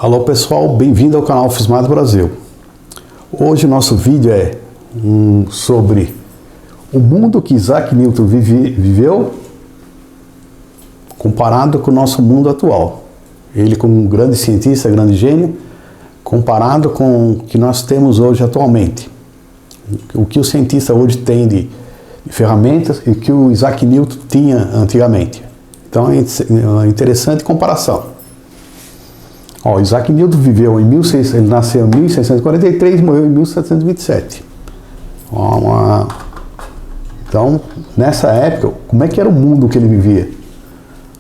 Alô pessoal, bem-vindo ao canal Fismado Brasil. Hoje o nosso vídeo é sobre o mundo que Isaac Newton viveu comparado com o nosso mundo atual. Ele como um grande cientista, grande gênio, comparado com o que nós temos hoje atualmente. O que o cientista hoje tem de ferramentas e o que o Isaac Newton tinha antigamente. Então é uma interessante comparação. Ó, Isaac Newton viveu em ele nasceu em 1643 e morreu em 1727. Então, nessa época, como é que era o mundo que ele vivia?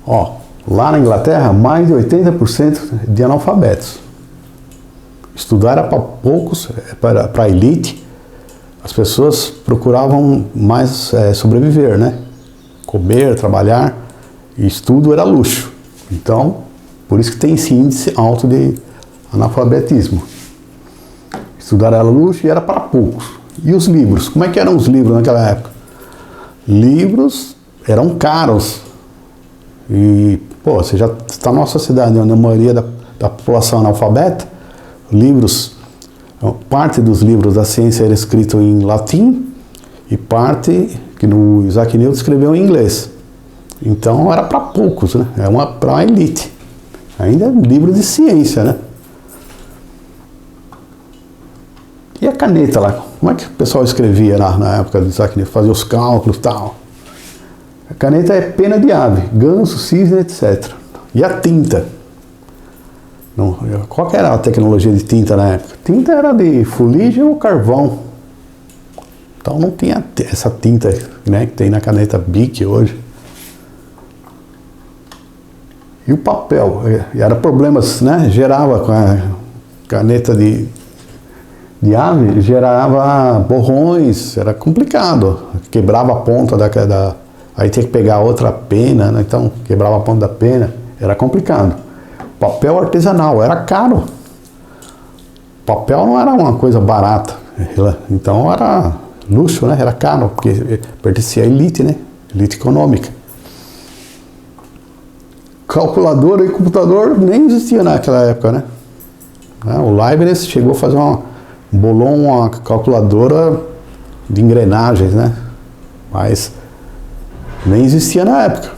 Ó, lá na Inglaterra, mais de 80% de analfabetos. Estudar era para poucos, para a elite. As pessoas procuravam mais sobreviver, né? Comer, trabalhar, e estudo era luxo. Então, por isso que tem esse índice alto de analfabetismo. Estudar era luxo e era para poucos. E os livros? Como é que eram os livros naquela época? Livros eram caros. E, pô, você já está na nossa cidade, onde a maioria da população é analfabeta, parte dos livros da ciência era escrito em latim e parte que no Isaac Newton escreveu em inglês. Então era para poucos, né? É para a elite. Ainda é um livro de ciência, né? E a caneta lá? Como é que o pessoal escrevia na época do Isaac Newton? Fazia os cálculos e tal. A caneta é pena de ave, ganso, cisne, etc. E a tinta? Não, qual que era a tecnologia de tinta na época? Tinta era de fuligem ou carvão. Então não tinha essa tinta, né, que tem na caneta Bic hoje. E o papel, era problemas, né? Gerava com a caneta de ave, gerava borrões, era complicado. Quebrava a ponta aí tinha que pegar outra pena, né? Então quebrava a ponta da pena, era complicado. Papel artesanal, era caro. Papel não era uma coisa barata, então era luxo, né? Era caro, porque pertencia à elite, né? Elite econômica. Calculadora e computador nem existia naquela época, né? O Leibniz chegou a fazer bolou uma calculadora de engrenagens, né? Mas nem existia na época.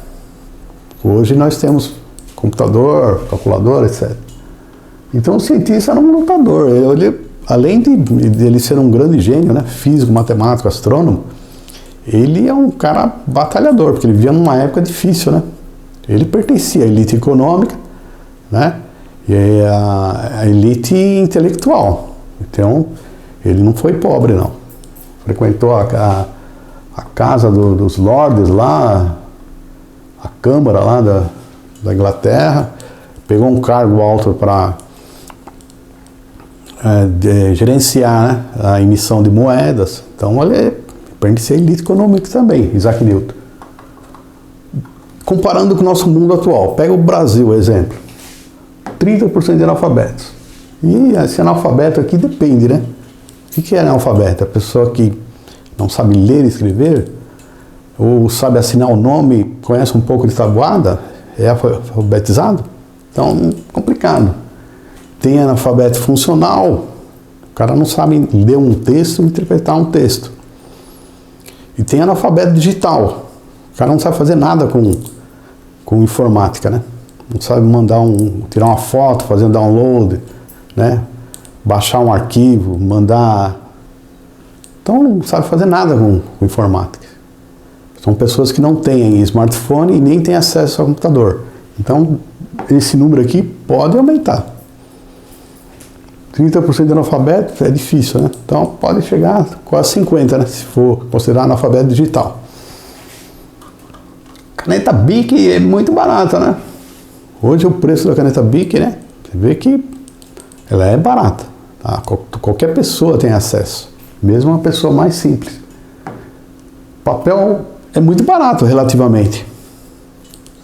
Hoje nós temos computador, calculadora, etc. Então o cientista era um lutador. Ele, além de ele ser um grande gênio, né? Físico, matemático, astrônomo, ele é um cara batalhador, porque ele vivia numa época difícil, né? Ele pertencia à elite econômica, né? E a elite intelectual. Então, ele não foi pobre, não. Frequentou a casa dos lords lá, a câmara lá da Inglaterra, pegou um cargo alto para gerenciar, né, a emissão de moedas. Então, ele pertencia à elite econômica também, Isaac Newton. Comparando com o nosso mundo atual, pega o Brasil, exemplo, 30% de analfabetos. E esse analfabeto aqui depende, né? O que é analfabeto? A pessoa que não sabe ler e escrever, ou sabe assinar o nome, conhece um pouco de tabuada, é alfabetizado? Então, complicado. Tem analfabeto funcional, o cara não sabe ler um texto e interpretar um texto. E tem analfabeto digital, o cara não sabe fazer nada com informática, né? Não sabe tirar uma foto, fazer um download, né? Baixar um arquivo, mandar. Então não sabe fazer nada com informática. São pessoas que não têm smartphone e nem têm acesso ao computador. Então esse número aqui pode aumentar. 30% de analfabeto é difícil, né? Então pode chegar a quase 50%, né? Se for considerar analfabeto digital. Caneta Bic é muito barata, né? Hoje o preço da caneta Bic, né? Você vê que ela é barata. Tá? Qualquer pessoa tem acesso. Mesmo uma pessoa mais simples. Papel é muito barato relativamente.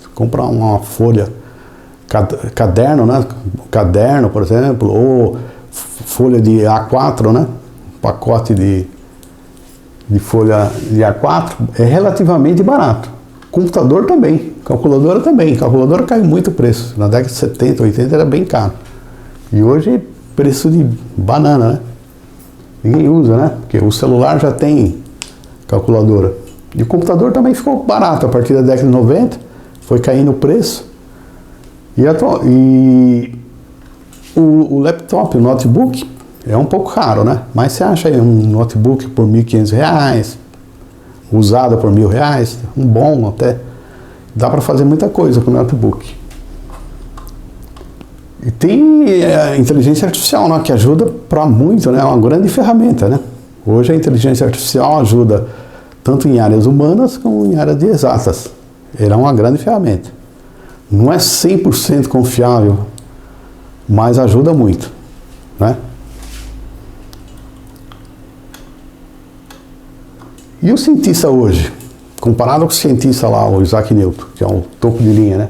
Você compra uma folha, caderno, né? Caderno, por exemplo, ou folha de A4, né? Pacote de folha de A4 é relativamente barato. Computador também, calculadora também. Calculadora caiu muito o preço. Na década de 70, 80 era bem caro. E hoje, preço de banana, né? Ninguém usa, né? Porque o celular já tem calculadora. E o computador também ficou barato a partir da década de 90, foi caindo o preço. E o laptop, o notebook, é um pouco caro, né? Mas você acha aí um notebook por R$1.500, usado por R$1.000, um bom até. Dá para fazer muita coisa com o notebook. E tem a inteligência artificial, né, que ajuda para muito, né? É uma grande ferramenta, né? Hoje a inteligência artificial ajuda tanto em áreas humanas como em áreas de exatas. Ela é uma grande ferramenta. Não é 100% confiável, mas ajuda muito, né? E o cientista hoje, comparado com o cientista lá, o Isaac Newton, que é o topo de linha, né?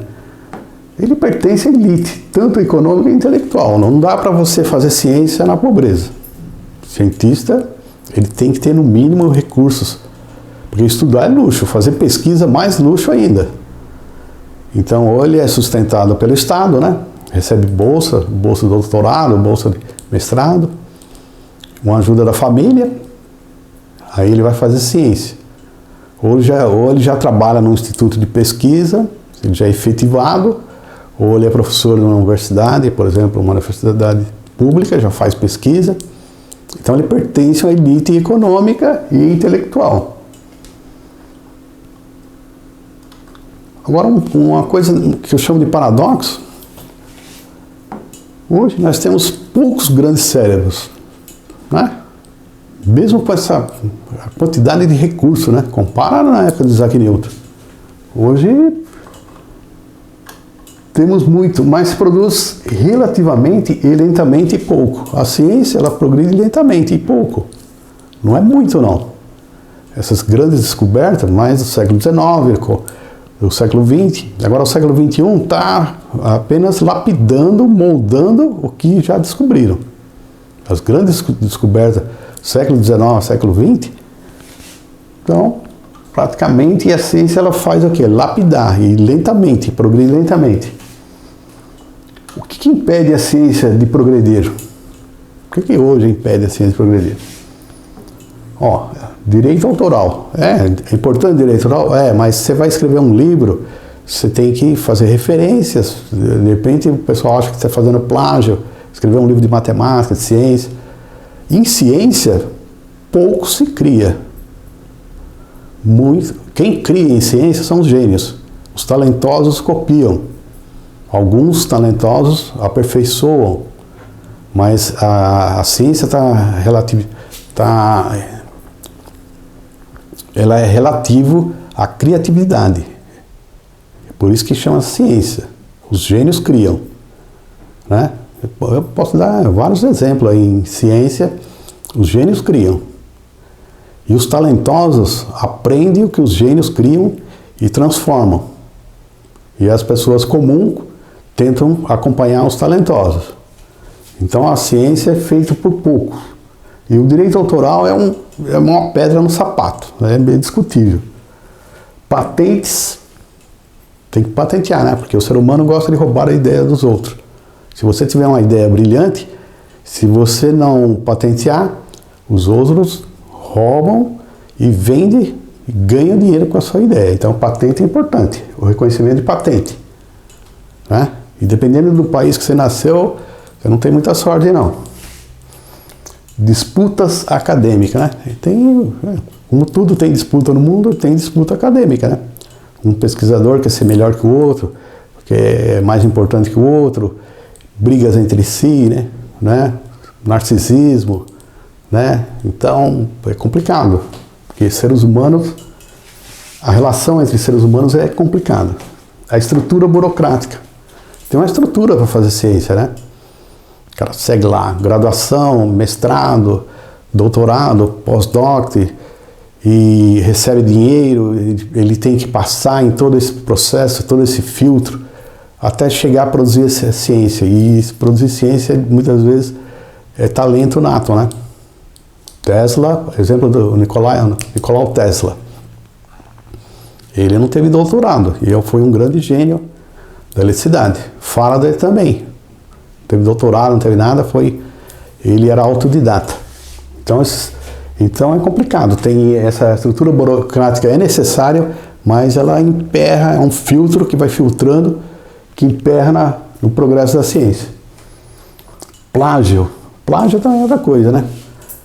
Ele pertence à elite, tanto econômica e intelectual. Não dá para você fazer ciência na pobreza. O cientista, ele tem que ter no mínimo recursos, porque estudar é luxo, fazer pesquisa mais luxo ainda. Então, ou ele é sustentado pelo Estado, né? Recebe bolsa de doutorado, bolsa de mestrado, uma ajuda da família, aí ele vai fazer ciência. Ou ele já trabalha num instituto de pesquisa, ele já é efetivado, ou ele é professor numa universidade, por exemplo, uma universidade pública, já faz pesquisa. Então ele pertence à elite econômica e intelectual. Agora, uma coisa que eu chamo de paradoxo, hoje nós temos poucos grandes cérebros, né? Mesmo com essa quantidade de recursos, né? Compara na época de Isaac Newton. Hoje temos muito, mas se produz relativamente e lentamente e pouco. A ciência, ela progride lentamente e pouco. Não é muito, não. Essas grandes descobertas, mais do século XIX, do século XX, agora o século XXI está apenas lapidando, moldando o que já descobriram. As grandes descobertas, século XIX, século XX, então, praticamente a ciência ela faz o quê? Lapidar e lentamente, progride lentamente. O que impede a ciência de progredir? O que hoje impede a ciência de progredir? Ó, direito autoral. É importante direito autoral? Mas você vai escrever um livro, você tem que fazer referências. De repente o pessoal acha que você está fazendo plágio, escrever um livro de matemática, de ciência. Em ciência, pouco se cria. Quem cria em ciência são os gênios. Os talentosos copiam. Alguns talentosos aperfeiçoam, mas a ciência ela é relativo à criatividade. É por isso que chama ciência. Os gênios criam, né? Eu posso dar vários exemplos aí. Em ciência, os gênios criam. E os talentosos aprendem o que os gênios criam e transformam. E as pessoas comuns tentam acompanhar os talentosos. Então a ciência é feita por poucos. E o direito autoral é uma pedra no sapato, é bem discutível. Patentes, tem que patentear, né? Porque o ser humano gosta de roubar a ideia dos outros. Se você tiver uma ideia brilhante, se você não patentear, os outros roubam e vendem e ganham dinheiro com a sua ideia. Então patente é importante, o reconhecimento de patente, né? E dependendo do país que você nasceu, você não tem muita sorte, não. Disputas acadêmicas, né? Como tudo tem disputa no mundo, tem disputa acadêmica, né? Um pesquisador quer ser melhor que o outro, que é mais importante que o outro, brigas entre si, né? Narcisismo, né? Então, é complicado, porque seres humanos, a relação entre seres humanos é complicada. A estrutura burocrática. Tem uma estrutura para fazer ciência, né? O cara segue lá, graduação, mestrado, doutorado, pós-doc, e recebe dinheiro, ele tem que passar em todo esse processo, todo esse filtro, até chegar a produzir essa ciência. E produzir ciência, muitas vezes, é talento nato, né? Tesla, exemplo do Nikola Tesla. Ele não teve doutorado, e foi um grande gênio da eletricidade. Faraday também. teve doutorado, não teve nada, ele era autodidata. Então é complicado, tem essa estrutura burocrática, é necessária, mas ela emperra, é um filtro que vai filtrando, que emperra no progresso da ciência. Plágio também é outra coisa, né?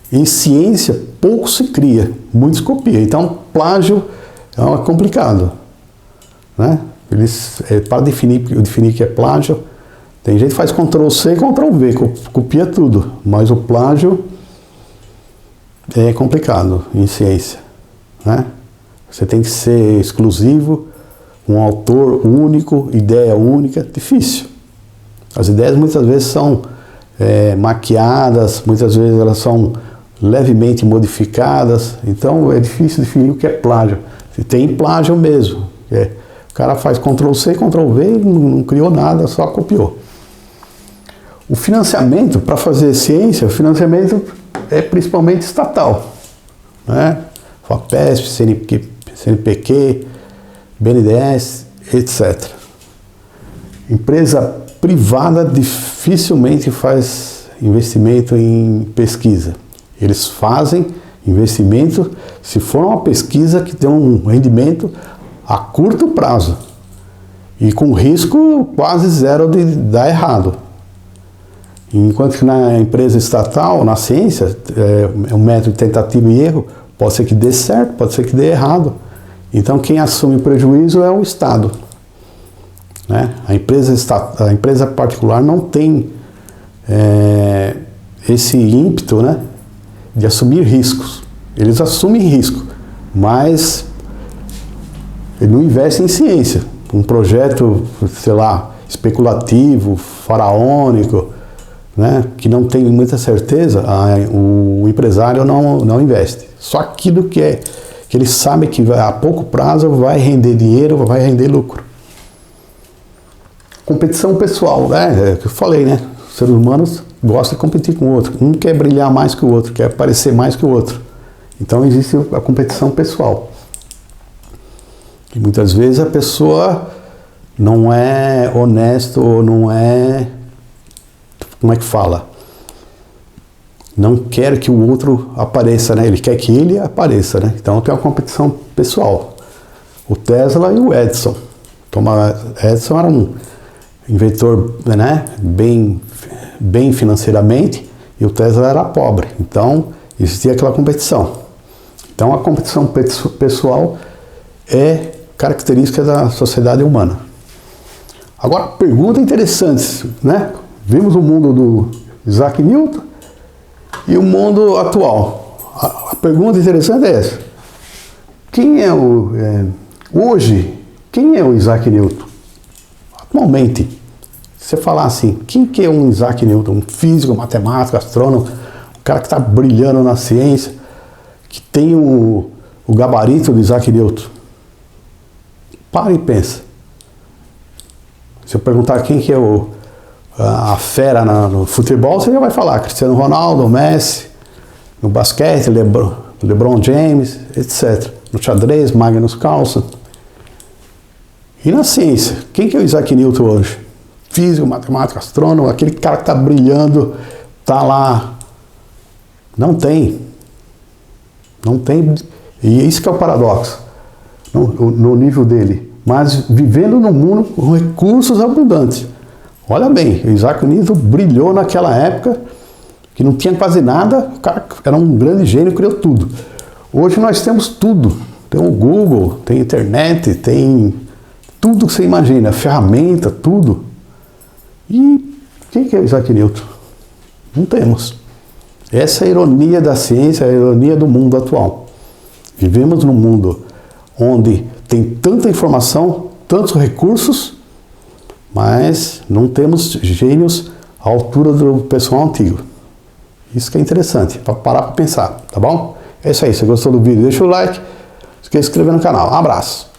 Em ciência, pouco se cria, muito se copia. Então, plágio é complicado, né? Para definir que é plágio, tem gente que faz Ctrl+C e Ctrl+V, copia tudo, mas o plágio é complicado em ciência, né? Você tem que ser exclusivo, um autor único, ideia única, difícil. As ideias muitas vezes são maquiadas, muitas vezes elas são levemente modificadas, então é difícil definir o que é plágio. Se tem plágio mesmo, o cara faz Ctrl+C, Ctrl+V e não criou nada, só copiou. O financiamento, para fazer ciência, o financiamento é principalmente estatal, né? FAPESP, CNPq, BNDES, etc. Empresa privada dificilmente faz investimento em pesquisa. Eles fazem investimento se for uma pesquisa que tem um rendimento a curto prazo e com risco quase zero de dar errado. Enquanto que na empresa estatal, na ciência, é um método de tentativa e erro, pode ser que dê certo, pode ser que dê errado. Então quem assume o prejuízo é o Estado, né? A empresa particular não tem esse ímpeto, né, de assumir riscos. Eles assumem risco, mas ele não investe em ciência. Um projeto, sei lá, especulativo, faraônico, né, que não tem muita certeza, o empresário não investe. Só aquilo que ele sabe que a pouco prazo vai render dinheiro, vai render lucro. Competição pessoal, né? É o que eu falei, né? Os seres humanos gostam de competir com o outro. Um quer brilhar mais que o outro, quer aparecer mais que o outro. Então existe a competição pessoal. E muitas vezes a pessoa não é honesto ou não é... Como é que fala? Não quer que o outro apareça, né? Ele quer que ele apareça, né? Então tem uma competição pessoal. O Tesla e o Edison. Edison era um inventor, né, bem financeiramente, e o Tesla era pobre. Então existia aquela competição. Então a competição pessoal é característica da sociedade humana. Agora, pergunta interessante, né? Vimos o mundo do Isaac Newton e o mundo atual. A pergunta interessante é essa. Hoje, quem é o Isaac Newton? Atualmente, se você falar assim, quem que é um Isaac Newton? Um físico, matemático, astrônomo, um cara que está brilhando na ciência, que tem o gabarito do Isaac Newton. Para e pensa. Se eu perguntar quem que é a fera no futebol, você já vai falar Cristiano Ronaldo, Messi, no basquete, LeBron James, etc. No xadrez, Magnus Carlsen. E na ciência, quem que é o Isaac Newton hoje? Físico, matemático, astrônomo, aquele cara que está brilhando, está lá. Não tem. Não tem. E isso que é o paradoxo, no nível dele. Mas vivendo num mundo com recursos abundantes. Olha bem, o Isaac Newton brilhou naquela época, que não tinha quase nada, o cara era um grande gênio, criou tudo. Hoje nós temos tudo. Tem o Google, tem a internet, tem tudo que você imagina, ferramenta, tudo. E quem que é o Isaac Newton? Não temos. Essa é a ironia da ciência, a ironia do mundo atual. Vivemos num mundo onde tem tanta informação, tantos recursos, mas não temos gênios à altura do pessoal antigo. Isso que é interessante, para parar para pensar, tá bom? É isso aí, se você gostou do vídeo, deixa o like, não esqueça de se inscrever no canal. Um abraço!